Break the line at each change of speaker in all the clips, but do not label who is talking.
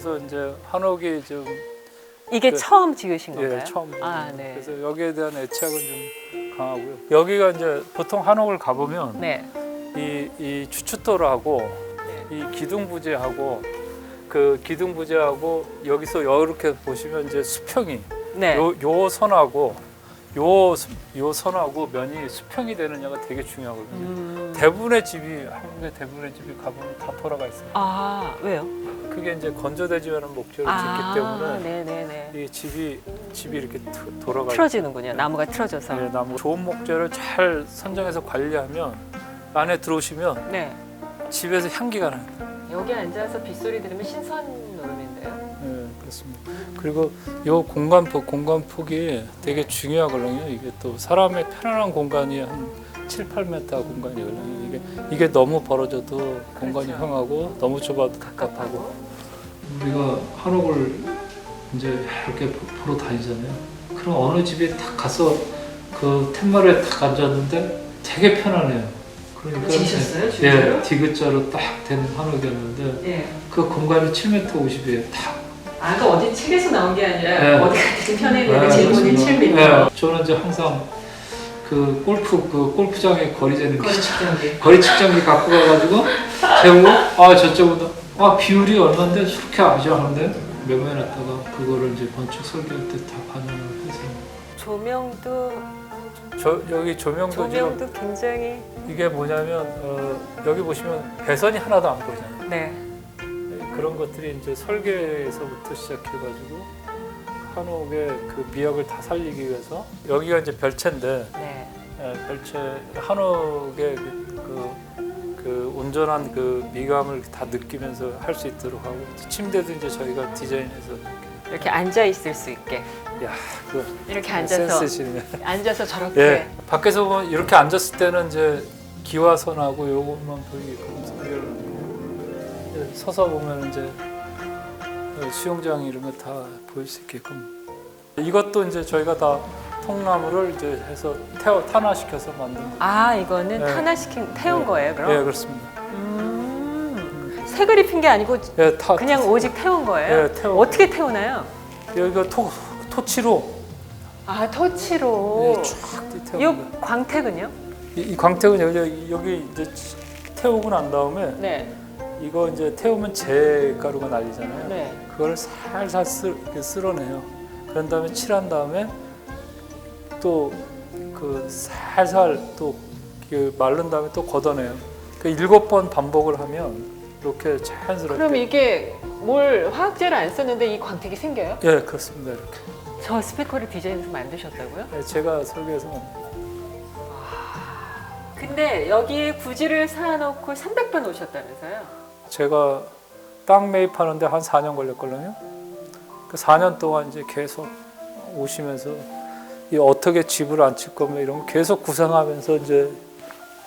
그래서 이제 한옥이 좀
이게 처음 지으신 건가요?
예, 처음.
네.
그래서 여기에 대한 애착은 좀 강하고요. 여기가 이제 보통 한옥을 가보면
네.
이 추춧돌하고 이 기둥부재하고 그 기둥부재하고 여기서 이렇게 보시면 이제 수평이
네.
요 선하고 요 선하고 면이 수평이 되느냐가 되게 중요하거든요. 대부분의 집이 한국의 대부분의 집이 가보면 다 돌아가 있어요.
아, 왜요?
그게 이제 건조되지 않은 목재로 짓기 때문에
네네네.
이 집이 이렇게 돌아가
틀어지는군요. 나무가 틀어져서.
네, 나무 좋은 목재를 잘 선정해서 관리하면 안에 들어오시면
네.
집에서 향기가 나요.
여기 앉아서 빗소리 들으면 신선 노름인데요.
네, 그렇습니다. 그리고 요 공간폭이 되게 중요하거든요. 이게 또 사람의 편안한 공간이 한 7, 8m 공간이거든요. 이게 너무 벌어져도 공간이
그렇죠.
형하고 너무 좁아도 답답하고. 우리가 한옥을 이제 이렇게 보러 다니잖아요. 그럼 어느 집에 딱 가서 그 텐마루에 딱 앉았는데 되게 편안해요. 그러니까
지셨어요?
예, 디귿자로 딱 된 한옥이었는데
예.
그 공간이 7m 50이에요. 딱.
아, 그 어디 책에서 나온 게 아니라
네.
어디 가든 편했는데
네,
질문이
그렇습니다.
7m.
네, 저는 이제 항상 그 골프장에 거리 재는
거리 측정기.
거리 측정기 갖고 가가지고 재고 저쪽보다 비율이 얼마인데 저렇게 아죠 하는데 메모해놨다가 그거를 이제 건축 설계할 때 다 반영을 해서
조명도
여기 조명도 지금
굉장히
이게 뭐냐면 여기 보시면 배선이 하나도 안 보이잖아요.
네.
그런 것들이 이제 설계에서부터 시작해가지고 한옥의 그 미학을 다 살리기 위해서 여기가 이제 별채인데
네.
별채 한옥의 그 온전한 그 미감을 다 느끼면서 할 수 있도록 하고 침대도 이제 저희가 디자인해서
이렇게 앉아 있을 수 있게.
야, 그
이렇게 앉아서
센스시네.
앉아서 저렇게.
예, 밖에서 보면 이렇게 앉았을 때는 이제 기와선하고 요것만 보이게끔 설계를 서서 보면 이제 수영장 이런 거 다 보일 수 있게끔. 이것도 이제 저희가 다 통나무를 이제 해서 탄화시켜서 만든 거.
아, 이거는
네.
태운
네.
거예요, 그럼?
예, 그렇습니다.
색을 입힌 게 아니고
예,
그냥 오직 태운 거예요?
예,
어떻게 태우나요?
여기가 토치로
아, 터치로.
예, 쫙 태운
이
거예요.
광택은요?
이 광택은 여기 이제 태우고 난 다음에
네.
이거 이제 태우면 재가루가 날리잖아요.
네.
그걸 살살 이렇게 쓸어내요. 그런 다음에 칠한 다음에 또 그 살살 또 마른 다음에 또 걷어내요. 그 7번 반복을 하면 이렇게 자연스럽게.
그럼 이게 화학제를 안 썼는데 이 광택이 생겨요?
예, 그렇습니다. 이렇게.
저 스피커를 디자인해서 만드셨다고요?
예, 제가 설계해서.
근데 여기에 부지를 사놓고 300번 오셨다면서요?
제가 땅 매입하는데 한 4년 걸렸거든요. 그 4년 동안 이제 계속 오시면서 어떻게 집을 안 칠 거면 이런 거 계속 구상하면서 이제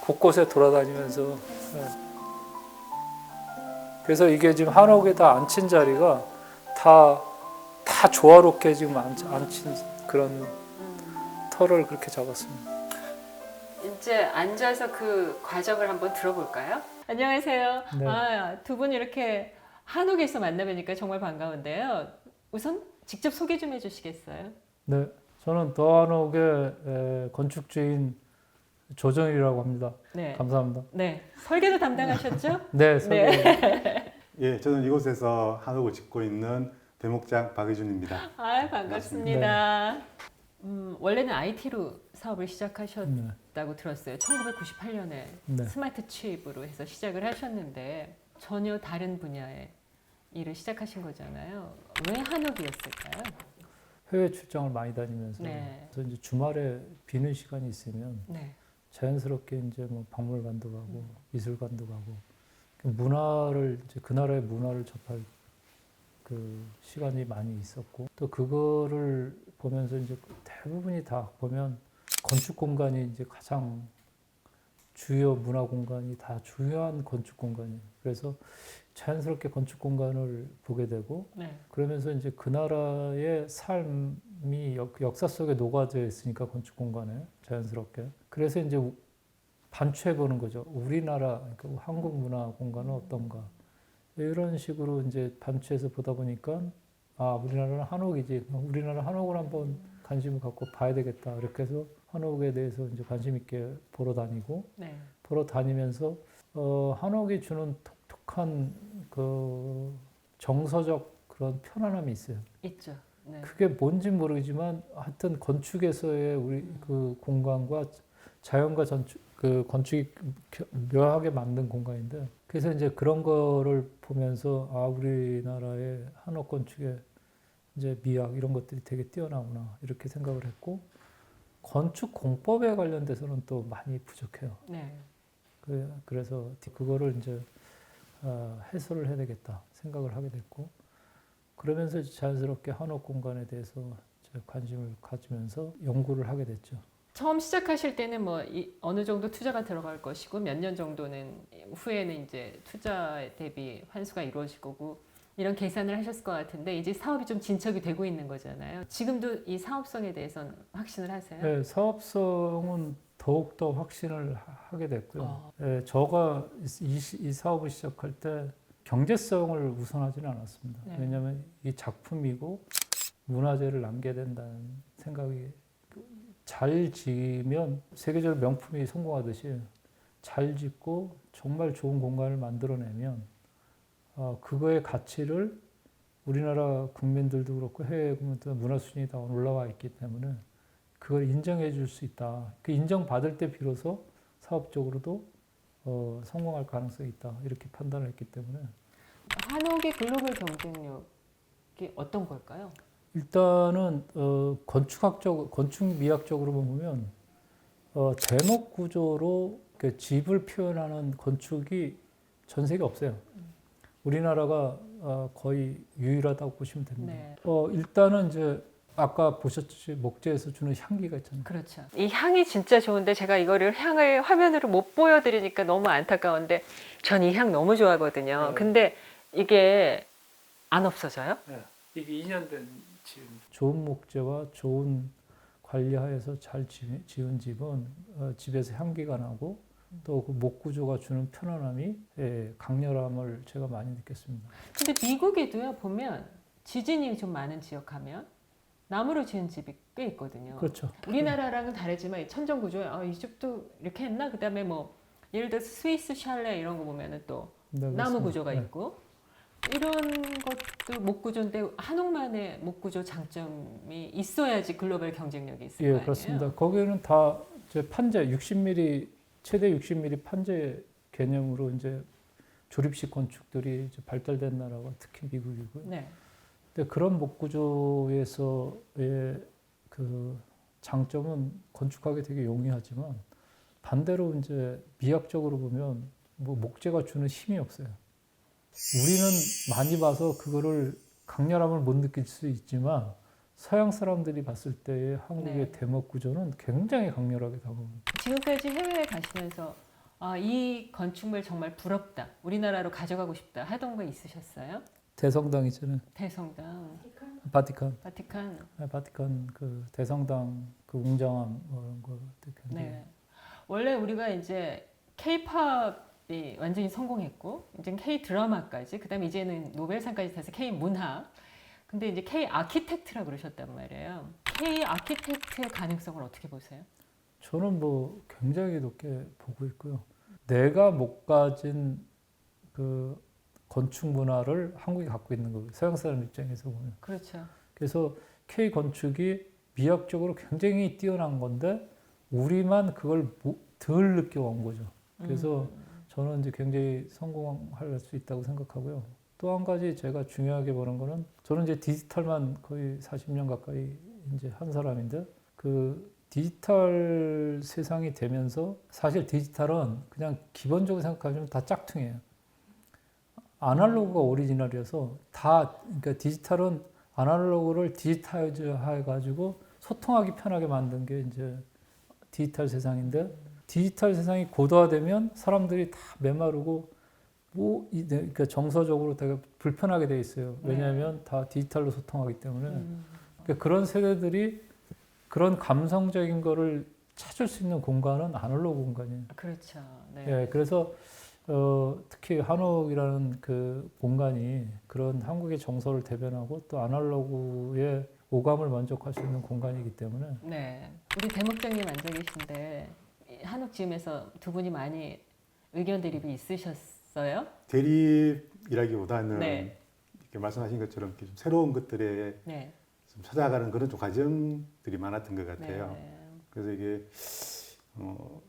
곳곳에 돌아다니면서. 예. 그래서 이게 지금 한옥에 다 앉힌 자리가 다 조화롭게 지금 앉힌 그런 터를 그렇게 잡았습니다.
이제 앉아서 그 과정을 한번 들어볼까요? 안녕하세요.
네.
두 분 이렇게 한옥에서 만나뵈니까 정말 반가운데요. 우선 직접 소개 좀 해주시겠어요?
네, 저는 더한옥의 건축주인 조정일이라고 합니다.
네.
감사합니다.
네. 설계도 담당하셨죠?
네, 설계.
예, 저는 이곳에서 한옥을 짓고 있는 대목장 박의준입니다.
아, 반갑습니다. 원래는 IT로 사업을 시작하셨다고 들었어요. 1998년에
네.
스마트 칩으로 해서 시작을 하셨는데 전혀 다른 분야의 일을 시작하신 거잖아요. 왜 한옥이었을까요?
해외 출장을 많이 다니면서
네.
그래서 이제 주말에 비는 시간이 있으면
네.
자연스럽게 이제 뭐 박물관도 가고 미술관도 가고 문화를 이제 그 나라의 문화를 접할 그 시간이 많이 있었고 또 그거를 보면서 이제 대부분이 다 보면 건축 공간이 이제 가장 주요 문화 공간이 다 중요한 건축 공간이에요. 그래서 자연스럽게 건축 공간을 보게 되고
네.
그러면서 이제 그 나라의 삶이 역사 속에 녹아져 있으니까 건축 공간에 자연스럽게 그래서 이제 반추해 보는 거죠. 우리나라 그러니까 한국 문화 공간은 어떤가 이런 식으로 이제 반추해서 보다 보니까 아, 우리나라는 한옥이지. 우리나라 한옥을 한번 관심을 갖고 봐야 되겠다. 이렇게 해서 한옥에 대해서 이제 관심 있게 보러 다니고
네.
보러 다니면서 한옥이 주는 독특한 그 정서적 그런 편안함이 있어요.
있죠. 네.
그게 뭔지 모르지만 하여튼 건축에서의 우리 그 공간과 자연과 그 건축이 묘하게 만든 공간인데 그래서 이제 그런 거를 보면서 아 우리나라의 한옥 건축의 이제 미학 이런 것들이 되게 뛰어나구나 이렇게 생각을 했고 건축 공법에 관련돼서는 또 많이 부족해요.
네.
그래서 그거를 이제 해소를 해야 되겠다 생각을 하게 됐고 그러면서 자연스럽게 한옥 공간에 대해서 이제 관심을 가지면서 연구를 하게 됐죠.
처음 시작하실 때는 뭐 어느 정도 투자가 들어갈 것이고 몇 년 정도는 후에는 이제 투자 대비 환수가 이루어질 거고 이런 계산을 하셨을 것 같은데 이제 사업이 좀 진척이 되고 있는 거잖아요. 지금도 이 사업성에 대해서는 확신을 하세요?
네, 사업성은 더욱더 확신을 하게 됐고요.
어.
네, 저가 이 사업을 시작할 때 경제성을 우선하지는 않았습니다.
네.
왜냐하면 이 작품이고 문화재를 남겨야 된다는 생각이 잘 지으면 세계적으로 명품이 성공하듯이 잘 짓고 정말 좋은 공간을 만들어내면 그거의 가치를 우리나라 국민들도 그렇고 해외 국민들도 문화 수준이 다 올라와 있기 때문에 그걸 인정해 줄 수 있다. 그 인정받을 때 비로소 사업적으로도 성공할 가능성이 있다. 이렇게 판단을 했기 때문에
한옥의 글로벌 경쟁력이 어떤 걸까요?
일단은 건축 미학적으로 보면 대목 구조로 집을 표현하는 건축이 전 세계 없어요. 우리나라가 거의 유일하다고 보시면 됩니다.
네.
일단은 이제 아까 보셨듯이 목재에서 주는 향기가 있잖아요.
그렇죠. 이 향이 진짜 좋은데 제가 이거를 향을 화면으로 못 보여드리니까 너무 안타까운데 전 이 향 너무 좋아하거든요.
네.
근데 이게 안 없어져요?
네. 이게 2년 된 집. 좋은 목재와 좋은 관리하에서 잘 지은 집은 집에서 향기가 나고 또 그 목 구조가 주는 편안함이 강렬함을 제가 많이 느꼈습니다.
근데 미국에도요 보면 지진이 좀 많은 지역하면 나무로 지은 집이 꽤 있거든요.
그렇죠.
우리나라랑은 다르지만 이 천정 구조에 이 집도 이렇게 했나? 그다음에 뭐 예를 들어 스위스 샬레 이런 거 보면은 또
네,
나무
그렇습니다.
구조가
네.
있고 이런 것도 목 구조인데 한옥만의 목 구조 장점이 있어야지 글로벌 경쟁력이 있을 거
예,
아니에요.
그렇습니다. 거기는 다 이제 판재 60mm 최대 60mm 판재 개념으로 이제 조립식 건축들이 이제 발달된 나라가 특히 미국이고요.
네.
근데 그런 목 구조에서의 그 장점은 건축하기 되게 용이하지만 반대로 이제 미학적으로 보면 뭐 목재가 주는 힘이 없어요. 우리는 많이 봐서 그거를 강렬함을 못 느낄 수 있지만 서양 사람들이 봤을 때의 한국의
네.
대목 구조는 굉장히 강렬하게 다가옵니다.
지금까지 해외에 가시면서 이 건축물 정말 부럽다. 우리나라로 가져가고 싶다. 하던 거 있으셨어요?
대성당 있잖아요.
대성당,
바티칸.
바티칸.
그 대성당 그 웅장함 뭐 이런 거 굉장히
네. 원래 우리가 이제 K-팝이 완전히 성공했고, 이제 K-드라마까지, 그다음에 이제는 노벨상까지 돼서 K-문학. 근데 이제 K-아키텍트라 그러셨단 말이에요. K-아키텍트의 가능성을 어떻게 보세요?
저는 뭐 굉장히 높게 보고 있고요. 내가 못 가진 그 건축 문화를 한국이 갖고 있는 거예요. 서양 사람 입장에서 보면.
그렇죠.
그래서 K 건축이 미학적으로 굉장히 뛰어난 건데 우리만 그걸 덜 느껴온 거죠. 그래서 저는 이제 굉장히 성공할 수 있다고 생각하고요. 또 한 가지 제가 중요하게 보는 거는 저는 이제 디지털만 거의 40년 가까이 이제 한 사람인데 그 디지털 세상이 되면서 사실 디지털은 그냥 기본적으로 생각하면 다 짝퉁이에요. 아날로그가 오리지널이어서 그러니까 디지털은 아날로그를 디지타이즈 해가지고 소통하기 편하게 만든 게 이제 디지털 세상인데 디지털 세상이 고도화되면 사람들이 다 메마르고 그러니까 정서적으로 되게 불편하게 돼 있어요. 왜냐하면 다 디지털로 소통하기 때문에 그러니까 그런 세대들이 그런 감성적인 거를 찾을 수 있는 공간은 아날로그 공간이에요.
그렇죠. 네.
예, 그래서 특히 한옥이라는 그 공간이 그런 한국의 정서를 대변하고 또 아날로그의 오감을 만족할 수 있는 공간이기 때문에
네. 우리 대목장님 앉아 계신데 한옥 지음에서 두 분이 많이 의견 대립이 있으셨어요?
대립이라기보다는
네.
이렇게 말씀하신 것처럼 이렇게 좀 새로운 것들에
네.
좀 찾아가는 그런 좀 과정들이 많았던 것 같아요.
네.
그래서 이게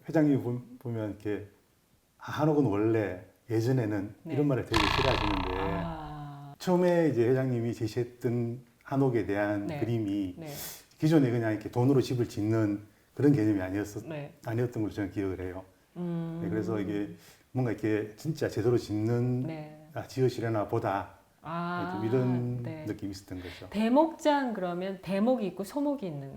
회장님 보면 이렇게 한옥은 원래 예전에는
네.
이런 말을 되게 싫어하시는데
아,
처음에 이제 회장님이 제시했던 한옥에 대한
네.
그림이
네.
기존에 그냥 이렇게 돈으로 집을 짓는 그런 개념이
네.
아니었던 걸로 저는 기억을 해요.
음.
네, 그래서 이게 뭔가 이렇게 진짜 제대로 짓는
네.
지으시려나 보다
아,
좀 이런
네.
느낌이 있었던 거죠.
대목장 그러면 대목이 있고 소목이 있는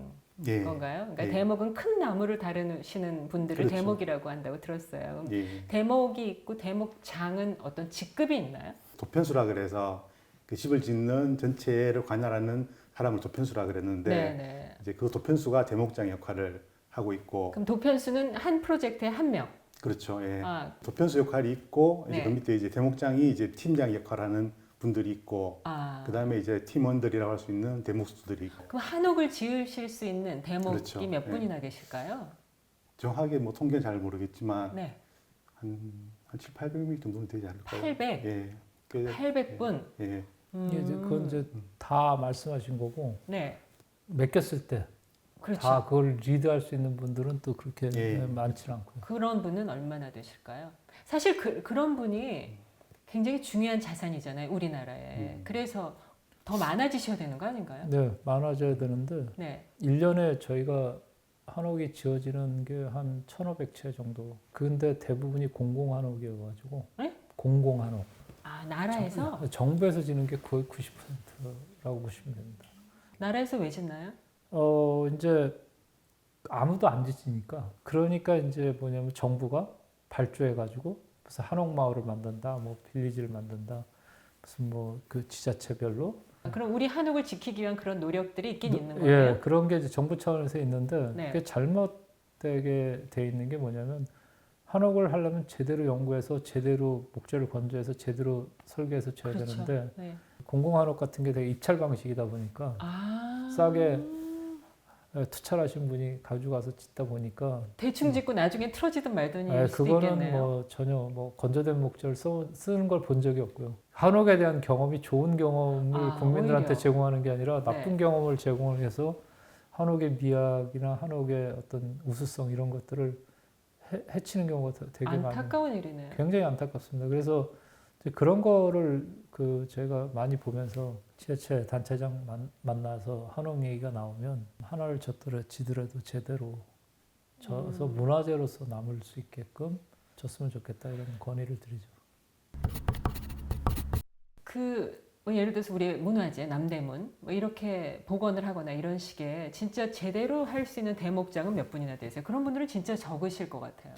예.
건가요? 그러니까
예.
대목은 큰 나무를 다루시는 분들을
그렇죠.
대목이라고 한다고 들었어요. 그럼
예.
대목이 있고 대목장은 어떤 직급이 있나요?
도편수라 그래서 그 집을 짓는 전체를 관할하는 사람을 도편수라 그랬는데
네.
이제 그 도편수가 대목장 역할을 하고 있고
그럼 도편수는 한 프로젝트에 한 명.
그렇죠. 예.
아,
도편수 역할이 있고 이제
네.
그 밑에 이제 대목장이 이제 팀장 역할하는 분들이 있고
아.
그다음에 이제 팀원들이라고 할 수 있는 대목수들이 있고
그럼 한옥을 지으실 수 있는 대목이
그렇죠.
몇
네.
분이나 계실까요?
정확하게 뭐 통계는 잘 모르겠지만
네.
한 7, 800명 정도는 되지 않을까요?
800.
예. 그,
800분.
예.
이제 그건 이제 다 말씀하신 거고
네.
맡겼을 때 다
그렇죠.
그걸 리드할 수 있는 분들은 또 그렇게
예.
많지는 않고요.
그런 분은 얼마나 되실까요? 사실 그런 분이 굉장히 중요한 자산이잖아요, 우리나라에. 그래서 더 많아지셔야 되는 거 아닌가요?
네, 많아져야 되는데
네.
1년에 저희가 한옥이 지어지는 게 한 1,500채 정도. 근데 대부분이 공공한옥이어가지고
네?
공공한옥.
아, 나라에서?
정부에서 지는 게 거의 90%라고 보시면 됩니다.
나라에서 왜 짓나요?
이제 아무도 안 짓으니까 그러니까 이제 뭐냐면 정부가 발주해가지고 무슨 한옥 마을을 만든다, 뭐 빌리지를 만든다, 무슨 뭐 그 지자체별로
그럼 우리 한옥을 지키기 위한 그런 노력들이 있긴 있는 거예요?
예, 그런 게 이제 정부 차원에서 있는데
네.
그게 잘못되게 돼 있는 게 뭐냐면 한옥을 하려면 제대로 연구해서 제대로 목재를 건조해서 제대로 설계해서 줘야
그렇죠.
되는데
네.
공공한옥 같은 게 되게 입찰 방식이다 보니까
아.
싸게 투철하신 분이 가져가서 짓다 보니까
대충 짓고 나중에 틀어지든 말든일
예,
수도
그거는
있겠네요.
뭐 전혀 뭐 건조된 목재를 쓰는 걸 본 적이 없고요. 한옥에 대한 경험이 좋은 경험을
아,
국민들한테
오히려.
제공하는 게 아니라 나쁜
네.
경험을 제공을 해서 한옥의 미학이나 한옥의 어떤 우수성 이런 것들을 해치는 경우가 되게 많아요.
안타까운 일이네요.
굉장히 안타깝습니다. 그래서 이제 그런 거를 그 제가 많이 보면서 지자체 단체장 만나서 한옥 얘기가 나오면 하나를 지더라도 제대로 져서 문화재로서 남을 수 있게끔 졌으면 좋겠다 이런 건의를 드리죠.
뭐 예를 들어서 우리 문화재 남대문 뭐 이렇게 복원을 하거나 이런 식의 진짜 제대로 할 수 있는 대목장은 몇 분이나 되세요? 그런 분들은 진짜 적으실 것 같아요.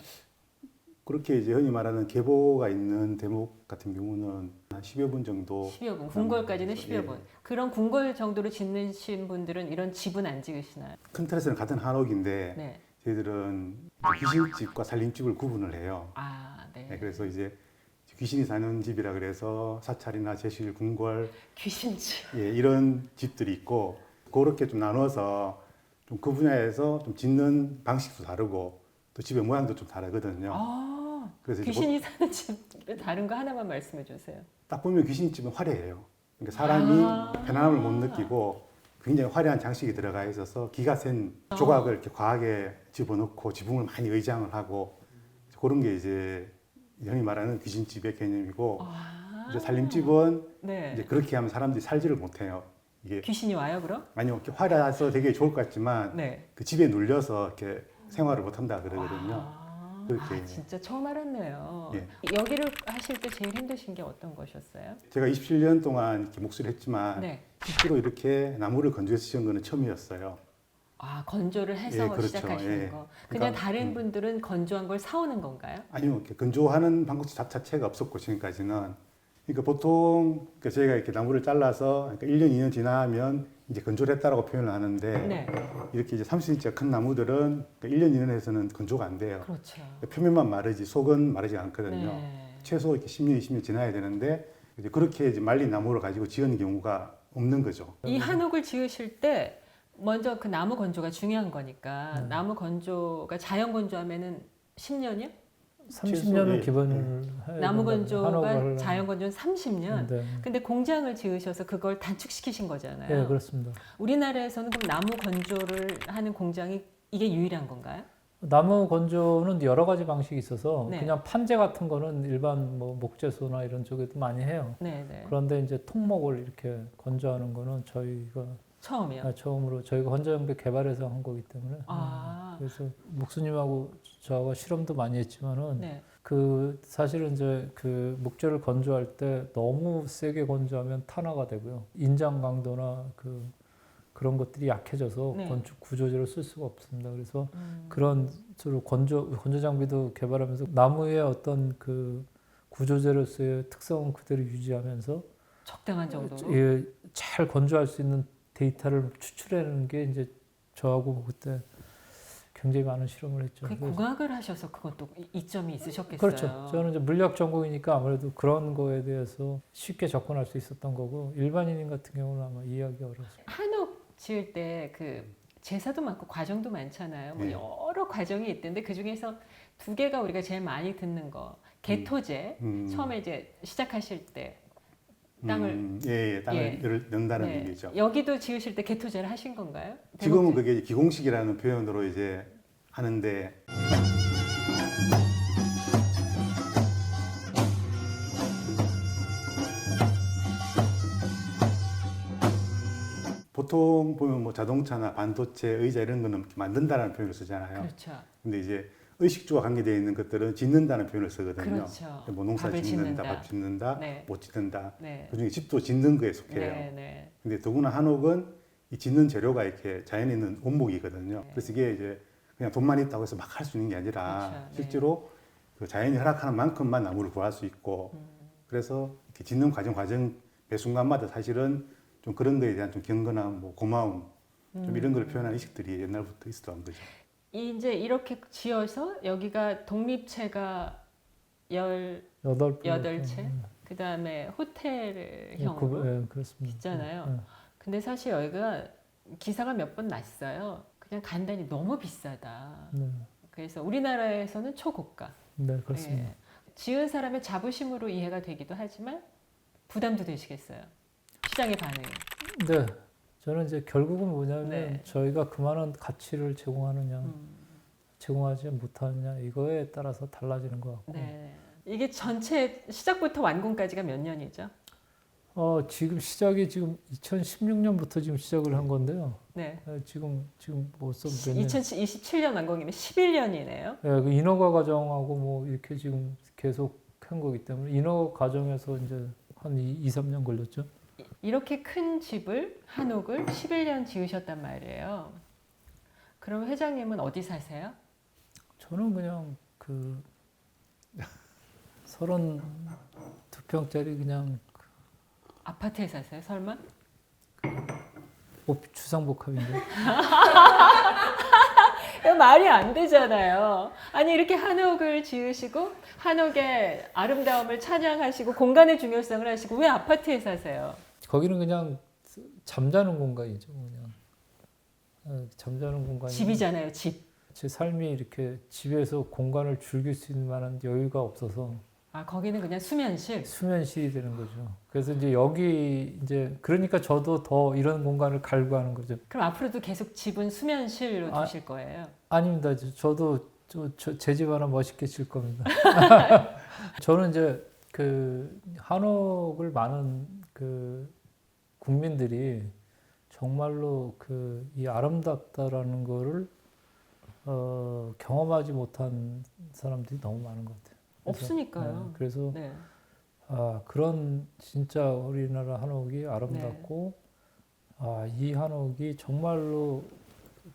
그렇게 이제 흔히 말하는 계보가 있는 대목 같은 경우는 한 10여 분 정도
10여 분, 궁궐까지는 10여
예.
분. 그런 궁궐 정도로 짓는 분들은 이런 집은 안 지으시나요?
큰 틀에서는 같은 한옥인데
네.
저희들은 귀신집과 살림집을 구분을 해요.
아, 네.
네, 그래서 이제 귀신이 사는 집이라 그래서 사찰이나 제실, 궁궐
귀신집.
예, 이런 집들이 있고 그렇게 좀 나눠서 좀 그 분야에서 좀 짓는 방식도 다르고 또 집의 모양도 좀 다르거든요.
아,
그래서 이제
귀신이 사는 집 다른 거 하나만 말씀해 주세요.
딱 보면 귀신집은 화려해요. 그러니까 사람이
아.
편안함을 못 느끼고 굉장히 화려한 장식이 들어가 있어서 기가 센 조각을 이렇게 과하게 집어넣고 지붕을 많이 의장을 하고 그런 게 이제 흔히 말하는 귀신집의 개념이고
아.
이제 살림집은
네.
이제 그렇게 하면 사람들이 살지를 못해요. 이게
귀신이 와요, 그럼?
아니요 이렇게 화려해서 되게 좋을 것 같지만
네.
그 집에 눌려서 이렇게 생활을 못한다 그러거든요.
아,
그렇게.
진짜 처음 알았네요.
예.
여기를 하실 때 제일 힘드신 게 어떤 것이었어요?
제가 27년 동안 이렇게 목수를 했지만
네.
실제로 이렇게 나무를 건조해서 지은 거는 처음이었어요.
아, 건조를 해서
예, 그렇죠.
시작하시는
예.
거. 그냥
그러니까,
다른 분들은 건조한 걸 사오는 건가요?
아니요, 이렇게 건조하는 방법 자체가 없었고 지금까지는. 그러니까 보통 그러니까 저희가 이렇게 나무를 잘라서 그러니까 1년, 2년 지나면 이제 건조를 했다라고 표현을 하는데
네.
이렇게 이제 30cm가 큰 나무들은 그러니까 1년, 2년에서는 건조가 안 돼요.
그렇죠.
표면만 마르지 속은 마르지 않거든요.
네.
최소 이렇게 10년, 20년 지나야 되는데 이제 그렇게 이제 말린 나무를 가지고 지은 경우가 없는 거죠.
이 한옥을 지으실 때 먼저 그 나무 건조가 중요한 거니까
네.
나무 건조가 자연 건조하면은 10년이요?
30년을
예.
기본을 해야
나무
된다고 한옥을
건조가
하려면.
자연 건조는 30년.
네.
근데 공장을 지으셔서 그걸 단축시키신 거잖아요.
예, 그렇습니다.
우리나라에서는 그럼 나무 건조를 하는 공장이 이게 유일한 건가요?
나무 건조는 여러 가지 방식이 있어서
네.
그냥 판재 같은 거는 일반 뭐 목재소나 이런 쪽에도 많이 해요.
네, 네.
그런데 이제 통목을 이렇게 건조하는 거는 저희가
처음이요.
처음으로 저희가 건조연배 개발해서 한 거기 때문에
아,
그래서 목수님하고 저하고 실험도 많이 했지만은
네.
그 사실은 이제 그 목재를 건조할 때 너무 세게 건조하면 탄화가 되고요. 인장 강도나 그런 것들이 약해져서
네.
건축 구조재를 쓸 수가 없습니다. 그래서
음.
그런 서로 건조 장비도 개발하면서 나무의 어떤 그 구조재로서의 특성은 그대로 유지하면서
적당한 정도로.
예, 잘 건조할 수 있는 데이터를 추출해내는 게 이제 저하고 그때 굉장히 많은 실험을 했죠.
그
그래서-
공학을 하셔서 그것도 이점이 있으셨겠어요.
그렇죠. 저는 이제 물리학 전공이니까 아무래도 그런 거에 대해서 쉽게 접근할 수 있었던 거고 일반인인 같은 경우는 아마 이해하기 어려웠어요.
한옥 지을 때 그 제사도 많고 과정도 많잖아요. 뭐
네.
여러 과정이 있던데 그 중에서 두 개가 우리가 제일 많이 듣는 거 개토제. 처음에 이제 시작하실 때 땅을
땅을 연다는
네.
얘기죠.
여기도 지으실 때 개토제를 하신 건가요?
지금은 그게 기공식이라는 표현으로 이제 하는데 보통 보면 뭐 자동차나 반도체, 의자 이런 거는 만든다라는 표현을 쓰잖아요.
그렇죠.
근데 이제 의식주와 관계되어 있는 것들은 짓는다는 표현을 쓰거든요.
그렇죠.
뭐 농사
밥을
짓는다,
짓는다.
밥 짓는다,
네.
못 짓는다.
네.
그중에 집도 짓는 거에 속해요.
네, 네.
근데 더구나 한옥은 이 짓는 재료가 이렇게 자연에 있는 원목이거든요.
네.
그래서 이게 이제 그냥 돈만 있다고 해서 막 할 수 있는 게 아니라
그렇죠. 네.
실제로 그 자연이 허락하는 만큼만 나무를 구할 수 있고 그래서 이렇게 짓는 과정 매 순간마다 사실은 좀 그런 거에 대한 좀 경건함, 뭐 고마움 좀 이런 걸 표현하는 의식들이 옛날부터 있었던 거죠.
이제 이렇게 지어서 여기가 독립체가 18채, 그 다음에 호텔형으로
예, 그렇습니다.
있잖아요.
예,
근데 사실 여기가 기사가 몇 번 났어요. 그냥 간단히 너무 비싸다.
네,
그래서 우리나라에서는 초고가.
네, 그렇습니다.
예. 지은 사람의 자부심으로 이해가 되기도 하지만 부담도 되시겠어요. 시장의 반응이.
네, 저는 이제 결국은 뭐냐면
네.
저희가 그만한 가치를 제공하느냐, 제공하지 못하느냐 이거에 따라서 달라지는 것 같고.
네. 이게 전체 시작부터 완공까지가 몇 년이죠?
지금 시작이 지금 2016년부터 지금 시작을 한 건데요.
네.
지금 벌써 몇 년?
2027년 완공이면 11년이네요.
예, 그 인허가 과정하고 뭐 이렇게 지금 계속 한 거기 때문에 인허가 과정에서 이제 한 2, 3년 걸렸죠.
이렇게 큰 집을 한옥을 11년 지으셨단 말이에요. 그럼 회장님은 어디 사세요?
저는 그냥 그 32평짜리 그냥
아파트에 사세요? 설마?
주상복합인데.
이거 말이 안 되잖아요. 아니 이렇게 한옥을 지으시고 한옥의 아름다움을 찬양하시고 공간의 중요성을 하시고 왜 아파트에 사세요?
거기는 그냥 잠자는 공간이죠, 그냥. 잠자는 공간이.
집이잖아요, 집.
제 삶이 이렇게 집에서 공간을 즐길 수 있는 만한 여유가 없어서
아 거기는 그냥 수면실.
수면실이 되는 거죠. 그래서 이제 여기 이제 그러니까 저도 더 이런 공간을 갈구하는 거죠.
그럼 앞으로도 계속 집은 수면실로
아,
두실 거예요?
아닙니다. 저도 제 집 하나 멋있게 질 겁니다. 저는 이제 그 한옥을 많은 그 국민들이 정말로 그 이 아름답다라는 거를 경험하지 못한 사람들이 너무 많은 것 같아요.
없으니까요.
네, 그래서
네.
그런 진짜 우리나라 한옥이 아름답고 이 한옥이 정말로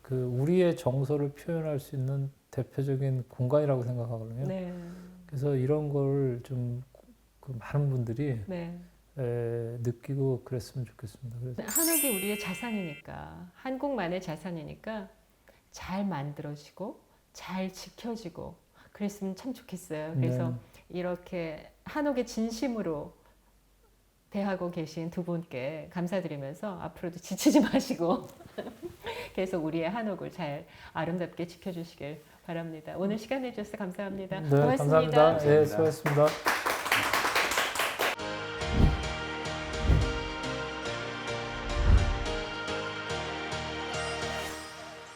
그 우리의 정서를 표현할 수 있는 대표적인 공간이라고 생각하거든요.
네.
그래서 이런 걸 좀 그 많은 분들이
네.
느끼고 그랬으면 좋겠습니다. 그래서
한옥이 우리의 자산이니까 한국만의 자산이니까 잘 만들어지고 잘 지켜지고 그랬으면 참 좋겠어요. 그래서
네.
이렇게 한옥에 진심으로 대하고 계신 두 분께 감사드리면서 앞으로도 지치지 마시고 계속 우리의 한옥을 잘 아름답게 지켜주시길 바랍니다. 오늘 시간 내주셔서 감사합니다.
네,
고맙습니다.
감사합니다. 예, 수고하셨습니다.